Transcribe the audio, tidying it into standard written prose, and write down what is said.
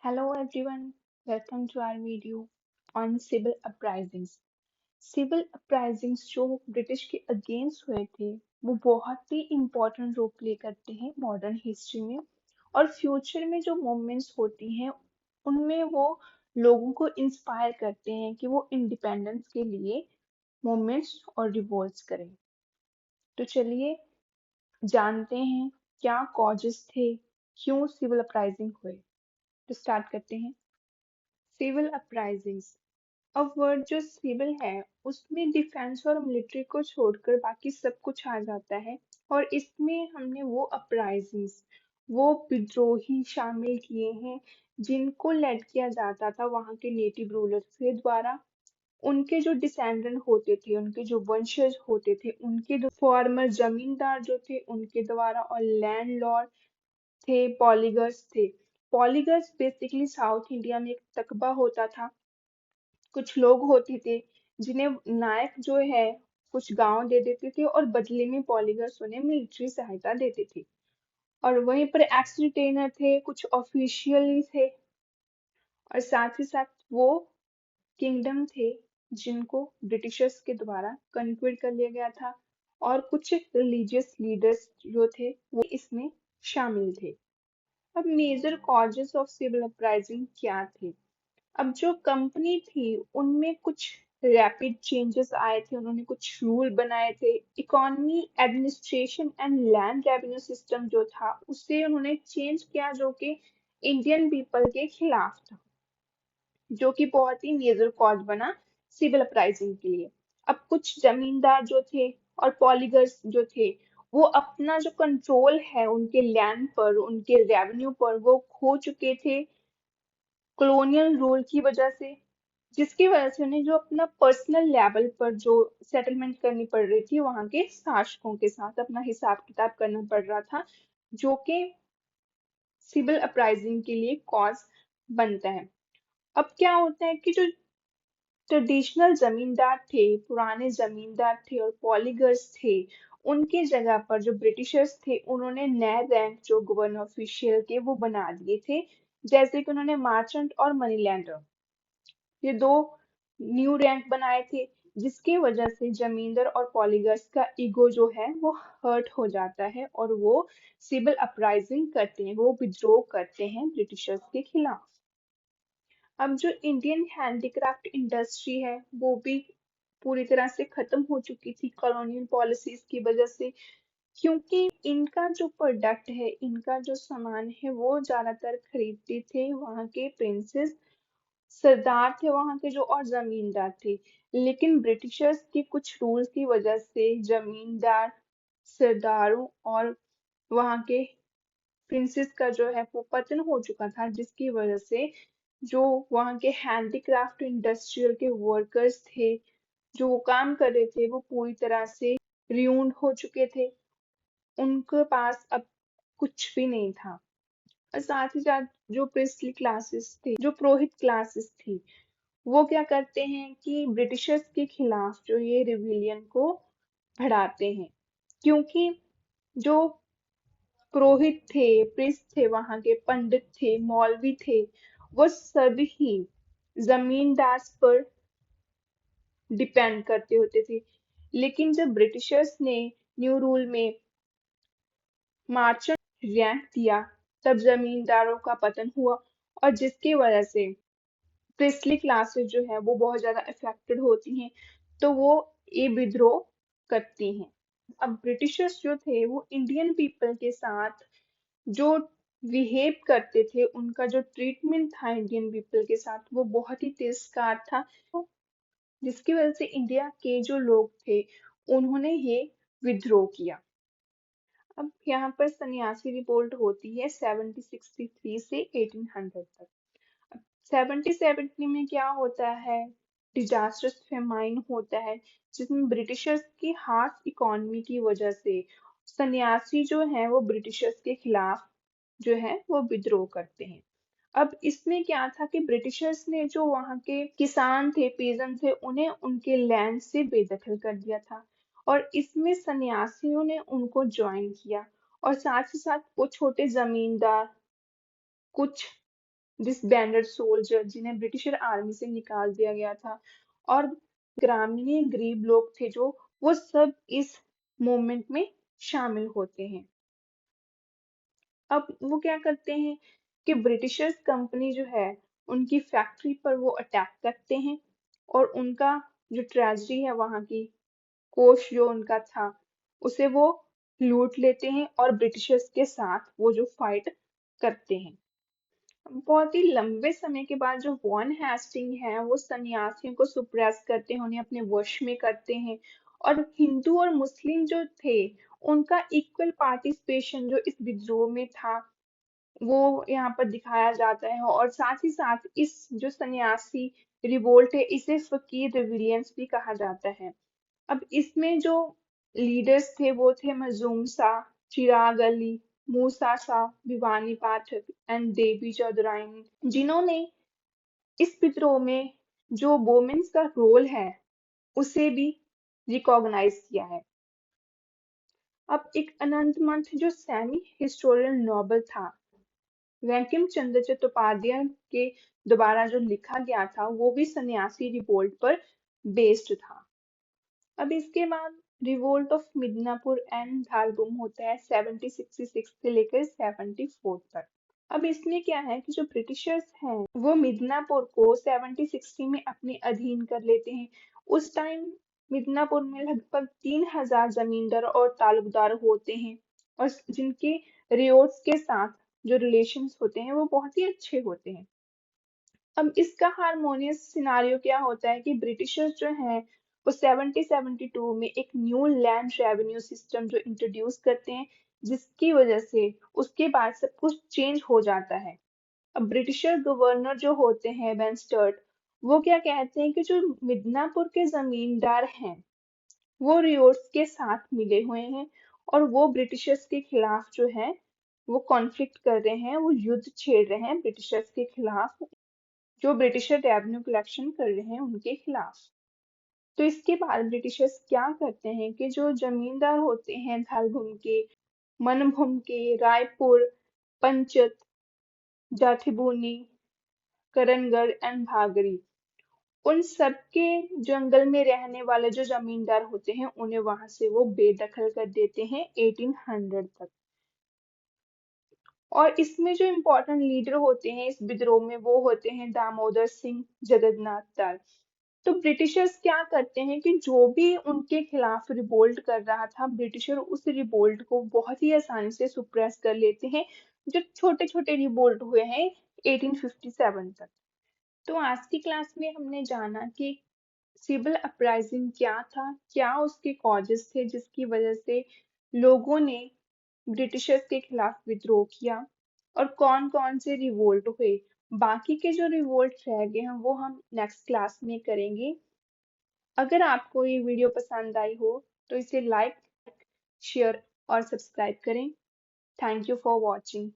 Hello everyone, welcome to our video on civil uprisings. Civil uprisings जो British के against हुए थे वो बहुत ही इम्पोर्टेंट रोल प्ले करते हैं मॉडर्न हिस्ट्री में और फ्यूचर में जो मूवमेंट्स होती हैं उनमें वो लोगों को इंस्पायर करते हैं कि वो इंडिपेंडेंस के लिए मूवमेंट्स और रिवॉल्ट्स करें। तो चलिए जानते हैं क्या कॉजेस थे, क्यों सिविल अपराइजिंग हुए। तो स्टार्ट करते हैं। सिविल अपराइजिंग्स, अब वर्ड जो सिविल है उसमें डिफेंस और मिलिट्री को छोड़कर बाकी सब कुछ आ जाता है और इसमें हमने वो अपराइजिंग्स, वो विद्रोही शामिल किए हैं जिनको लेड किया जाता था वहाँ के नेटिव रूलर्स के द्वारा। उनके जो डिसेंडेंट होते थे, उनके जो वंशज होते थे, उनके जो फॉर्मर जमींदार जो थे उनके द्वारा, और लैंडलॉर्ड थे, पॉलीगर्स थे। पॉलीगर्स बेसिकली साउथ इंडिया में एक तकबा होता था, कुछ लोग होते थे जिन्हें नायक जो है कुछ गांव दे देते थे और बदले में पॉलीगर्स उन्हें मिलिट्री सहायता देते थे। और वहीं पर एक्स रिटेनर थे, कुछ ऑफिशियल थे, और साथ ही साथ वो किंगडम थे जिनको ब्रिटिशर्स के द्वारा कन्क्वेर कर लिया गया था, और कुछ रिलीजियस लीडर्स जो थे वो इसमें शामिल थे। अब major causes of civil uprising क्या थे? अब जो कंपनी थी उनमें कुछ रैपिड चेंजेस आए थे, उन्होंने कुछ रूल बनाए थे। Economy, administration and land revenue system जो था उसे उन्होंने चेंज किया, जो कि इंडियन पीपल के खिलाफ था, जो कि बहुत ही मेजर कॉज बना सिविल अपराइजिंग के लिए। अब कुछ जमींदार जो थे और पॉलीगर्स जो थे वो अपना जो कंट्रोल है उनके लैंड पर, उनके रेवेन्यू पर, वो खो चुके थे कॉलोनियल रूल की वजह से, जिसकी वजह से उन्हें जो अपना पर्सनल लेवल पर जो सेटलमेंट करनी पड़ रही थी वहां के शासकों के साथ अपना हिसाब किताब करना पड़ रहा था, जो कि सिविल अपराइजिंग के लिए कॉज बनता है। अब क्या होता है कि जो ट्रेडिशनल जमींदार थे, पुराने जमींदार थे और पॉलीगर्स थे, उनकी जगह पर जो ब्रिटिशर्स थे उन्होंने नए रैंक जो गवर्नर ऑफिशियल के वो बना दिए थे, जैसे कि उन्होंने मार्चेंट और मनी लैंडर, ये दो न्यू रैंक बनाए थे, जिसकी वजह से जमींदार और पॉलीगर्स का ईगो जो है वो हर्ट हो जाता है और वो सिविल अपराइजिंग करते हैं, वो विद्रोह करते हैं ब्रिटिशर्स के खिलाफ। अब जो इंडियन हैंडीक्राफ्ट इंडस्ट्री है वो भी पूरी तरह से खत्म हो चुकी थी कॉलोनियल पॉलिसीज की वजह से, क्योंकि इनका जो प्रोडक्ट है, इनका जो सामान है वो ज्यादातर खरीदते थे वहाँ के प्रिंसेस, सरदार थे वहाँ के जो, और जमींदार थे। लेकिन ब्रिटिशर्स के कुछ रूल्स की वजह से जमींदार, सरदारों और वहाँ के प्रिंसेस का जो है वो पतन हो चुका था, जिसकी वजह से जो वहाँ के हैंडीक्राफ्ट इंडस्ट्रियल के वर्कर्स थे जो वो काम कर रहे थे वो पूरी तरह से रियून्ड हो चुके थे, उनके पास अब कुछ भी नहीं था। और साथ ही साथ जो प्रिस्टली क्लासेस थे, जो पुरोहित क्लासेस थी, वो क्या करते हैं कि ब्रिटिशर्स के खिलाफ जो ये रिविलियन को बढ़ाते हैं, क्योंकि जो पुरोहित थे, प्रिस्ट थे, वहां के पंडित थे, मौलवी थे, वो सभी जमींदार पर डिपेंड करते होते थे। लेकिन जब ब्रिटिशर्स ने न्यू रूल में मार्चेंट रैंक दिया तब जमींदारों का पतन हुआ, और जिसकी वजह से प्रिस्टली क्लासेस जो है वो बहुत ज्यादा अफेक्टेड होती हैं, तो वो ये विद्रोह करती हैं। अब ब्रिटिशर्स जो थे वो इंडियन पीपल के साथ जो बिहेव करते थे, उनका जो ट्रीटमेंट था इंडियन पीपल के साथ वो बहुत ही तिरस्कार था, तो जिसकी वजह से इंडिया के जो लोग थे उन्होंने ये विद्रोह किया। अब यहाँ पर सन्यासी रिवोल्ट होती है 1763 से 1800 तक। 1770 में क्या होता है, डिजास्टर्स फेमाइन होता है, जिसमें ब्रिटिशर्स की हार्श इकोनॉमी की वजह से सन्यासी जो है वो ब्रिटिशर्स के खिलाफ जो है वो विद्रोह करते हैं। अब इसमें क्या था कि ब्रिटिशर्स ने जो वहाँ के किसान थे, पेजन थे, उन्हें उनके लैंड से बेदखल कर दिया था, और इसमें सन्यासियों ने उनको ज्वाइन किया, और साथ ही साथ वो छोटे जमींदार, कुछ डिसबैंडेड सोल्जर जिन्हें ब्रिटिशर आर्मी से निकाल दिया गया था, और ग्रामीण गरीब लोग थे जो, वो सब इस मूवमेंट में शामिल होते हैं। अब वो क्या करते हैं कि ब्रिटिशर्स कंपनी जो है, उनकी फैक्ट्री पर वो अटैक करते हैं, और उनका जो ट्रेजरी है वहां की, कोष जो उनका था, उसे वो लूट लेते हैं, और ब्रिटिशर्स के साथ वो जो फाइट करते हैं। बहुत ही लंबे समय के बाद जो वॉन हेस्टिंग है, वो सन्यासियों को सुप्रेस करते हैं, उन्हें अपने वश में करते हैं, और हिंदू और मुस्लिम जो थे, उनका इक्वल पार्टिसिपेशन जो इस विद्रोह में था, वो यहाँ पर दिखाया जाता है। और साथ ही साथ इस जो सन्यासी रिवोल्ट है, इसे फकीर रिविलियंस भी कहा जाता है। अब इसमें जो लीडर्स थे वो थे मजूम शाह, चिराग अली, मूसा शाह, भिवानी पाठक एंड देवी चौधरानी, जिन्होंने इस विद्रोह में जो वोमेन्स का रोल है, उसे भी रिकॉग्नाइज किया है। अब एक अनंतमंथ जो सेमी हिस्टोरियल नॉवल था, बंकिम चंद्र चट्टोपाध्याय के द्वारा जो लिखा गया था, वो भी सन्यासी रिवोल्ट पर बेस्ड था। अब इसके बाद revolt of Midnapore and Dhalbhum होता है 1766 से लेकर 74 तक। अब इसमें क्या है कि जो ब्रिटिशर्स हैं, वो मिदनापुर को 1760 में अपने अधीन कर लेते हैं। उस टाइम मिदनापुर में लगभग 3000 जमींदार और तालुकदार होते हैं, और जिनके रियोट्स के साथ जो रिलेशंस होते हैं, वो बहुत ही अच्छे होते हैं। अब इसका हारमोनियस सिनारियो क्या होता है कि ब्रिटिशर्स जो हैं, वो 1772 में एक न्यू लैंड रेवेन्यू सिस्टम जो इंट्रोड्यूस करते हैं, जिसकी वजह से उसके बाद सब कुछ चेंज हो जाता है। अब ब्रिटिशर गवर्नर जो होते हैं बेनस्टर्ट, वो क्या कहते हैं कि जो मिदनापुर के जमींदार हैं, वो रियोट्स के साथ मिले हुए हैं, और वो ब्रिटिशर्स के खिलाफ जो है, वो कॉन्फ्लिक्ट कर रहे हैं, वो युद्ध छेड़ रहे हैं ब्रिटिशर्स के खिलाफ, जो ब्रिटिशर रेवेन्यू कलेक्शन कर रहे हैं उनके खिलाफ। तो इसके बाद ब्रिटिशर्स क्या करते हैं कि जो जमींदार होते हैं थालभूम के, मनभूम के, रायपुर, पंचत, जाठिबूनी, करणगढ़ एंड भागरी, उन सबके जंगल में रहने वाले जो जमींदार होते हैं, उन्हें वहां से वो बेदखल कर देते हैं 1800 तक। और इसमें जो इम्पोर्टेंट लीडर होते हैं इस विद्रोह में, वो होते हैं दामोदर सिंह जगन्नाथ दास। तो ब्रिटिशर्स क्या करते हैं कि जो भी उनके खिलाफ रिवोल्ट कर रहा था, ब्रिटिशर उस रिवोल्ट को बहुत ही आसानी से सुप्रेस कर लेते हैं, जो छोटे छोटे रिवोल्ट हुए हैं 1857 तक। तो आज की क्लास में हमने जाना कि सिविल अपराइजिंग क्या था, क्या उसके कॉजेस थे जिसकी वजह से लोगों ने ब्रिटिशर्स के खिलाफ विद्रोह किया, और कौन कौन से रिवोल्ट हुए। बाकी के जो रिवोल्ट रह गए हैं वो हम नेक्स्ट क्लास में करेंगे। अगर आपको ये वीडियो पसंद आई हो, तो इसे लाइक, शेयर और सब्सक्राइब करें। Thank you for watching.